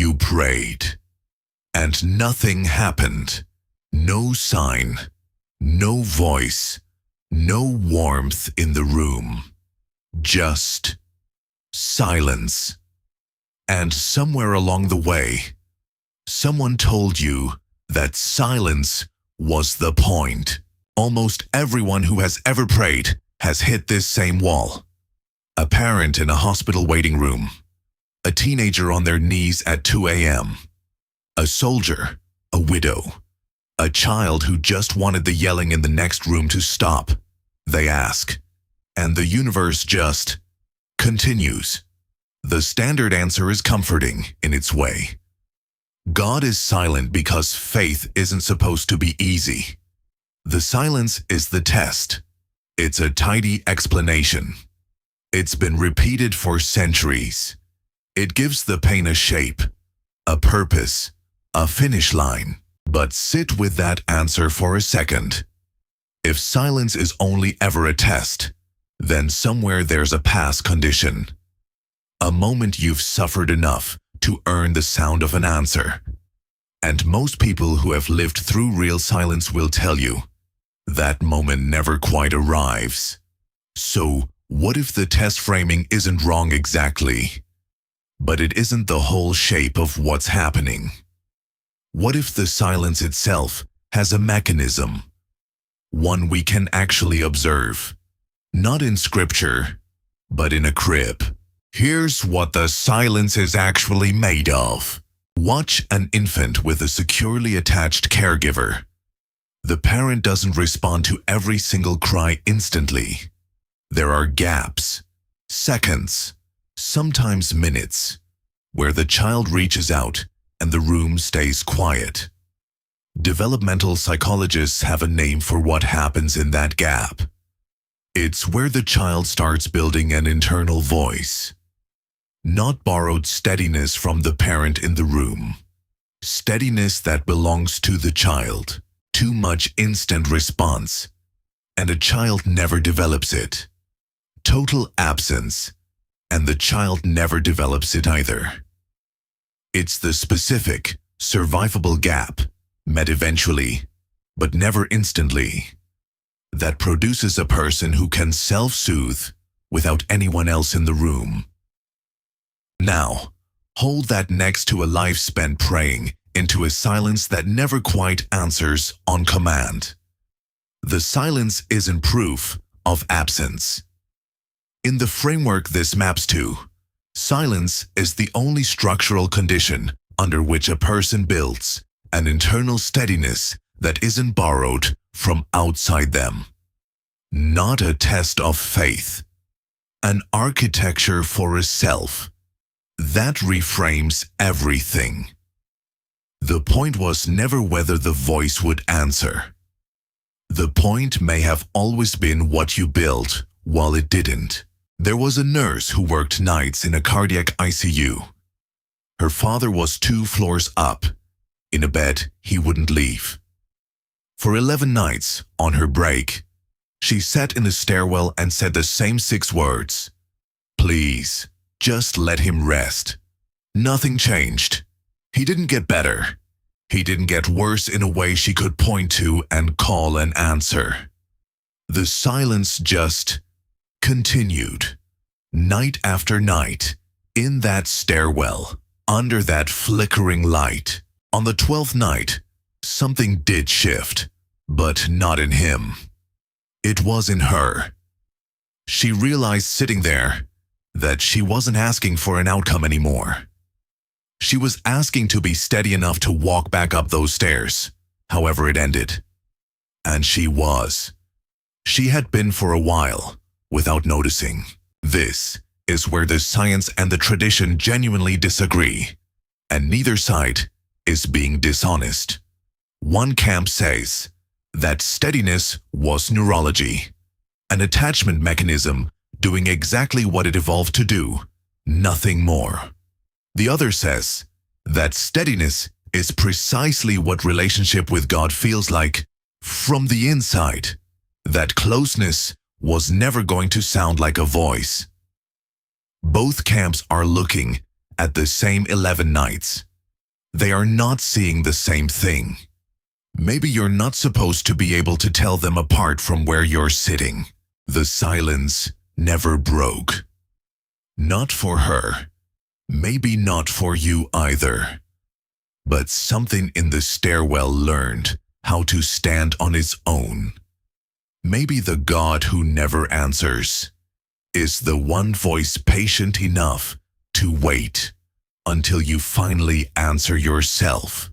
You prayed, and nothing happened. No sign, no voice, no warmth in the room. Just silence. And somewhere along the way, someone told you that silence was the point. Almost everyone who has ever prayed has hit this same wall. A parent in a hospital waiting room. A teenager on their knees at 2 a.m. A soldier, a widow. A child who just wanted the yelling in the next room to stop. They ask, and the universe just continues. The standard answer is comforting in its way. God is silent because faith isn't supposed to be easy. The silence is the test. It's a tidy explanation. It's been repeated for centuries. It gives the pain a shape, a purpose, a finish line. But sit with that answer for a second. If silence is only ever a test, then somewhere there's a pass condition. A moment you've suffered enough to earn the sound of an answer. And most people who have lived through real silence will tell you, that moment never quite arrives. So, what if the test framing isn't wrong exactly, but it isn't the whole shape of what's happening? What if the silence itself has a mechanism? One we can actually observe. Not in scripture, but in a crib. Here's what the silence is actually made of. Watch an infant with a securely attached caregiver. The parent doesn't respond to every single cry instantly. There are gaps, seconds, sometimes minutes, where the child reaches out and the room stays quiet. Developmental psychologists have a name for what happens in that gap. It's where the child starts building an internal voice. Not borrowed steadiness from the parent in the room. Steadiness that belongs to the child. Too much instant response, and a child never develops it. Total absence, and the child never develops it either. It's the specific, survivable gap, met eventually, but never instantly, that produces a person who can self-soothe without anyone else in the room. Now, hold that next to a life spent praying into a silence that never quite answers on command. The silence isn't proof of absence. In the framework this maps to, silence is the only structural condition under which a person builds an internal steadiness that isn't borrowed from outside them. Not a test of faith. An architecture for a self that reframes everything. The point was never whether the voice would answer. The point may have always been what you built while it didn't. There was a nurse who worked nights in a cardiac ICU. Her father was 2 floors up, in a bed he wouldn't leave. For 11 nights, on her break, she sat in the stairwell and said the same 6 words. Please, just let him rest. Nothing changed. He didn't get better. He didn't get worse in a way she could point to and call an answer. The silence just continued. Night after night, in that stairwell, under that flickering light. On the 12th night, something did shift, but not in him. It was in her. She realized sitting there that she wasn't asking for an outcome anymore. She was asking to be steady enough to walk back up those stairs, however it ended. And she was. She had been for a while, without noticing. This is where the science and the tradition genuinely disagree, and neither side is being dishonest. One camp says that steadiness was neurology, an attachment mechanism doing exactly what it evolved to do, nothing more. The other says that steadiness is precisely what relationship with God feels like from the inside, that closeness was never going to sound like a voice. Both camps are looking at the same 11 nights, They are not seeing the same thing. Maybe you're not supposed to be able to tell them apart from where you're sitting. The silence never broke. Not for her. Maybe not for you either. But something in the stairwell learned how to stand on its own. Maybe the God who never answers is the one voice patient enough to wait until you finally answer yourself.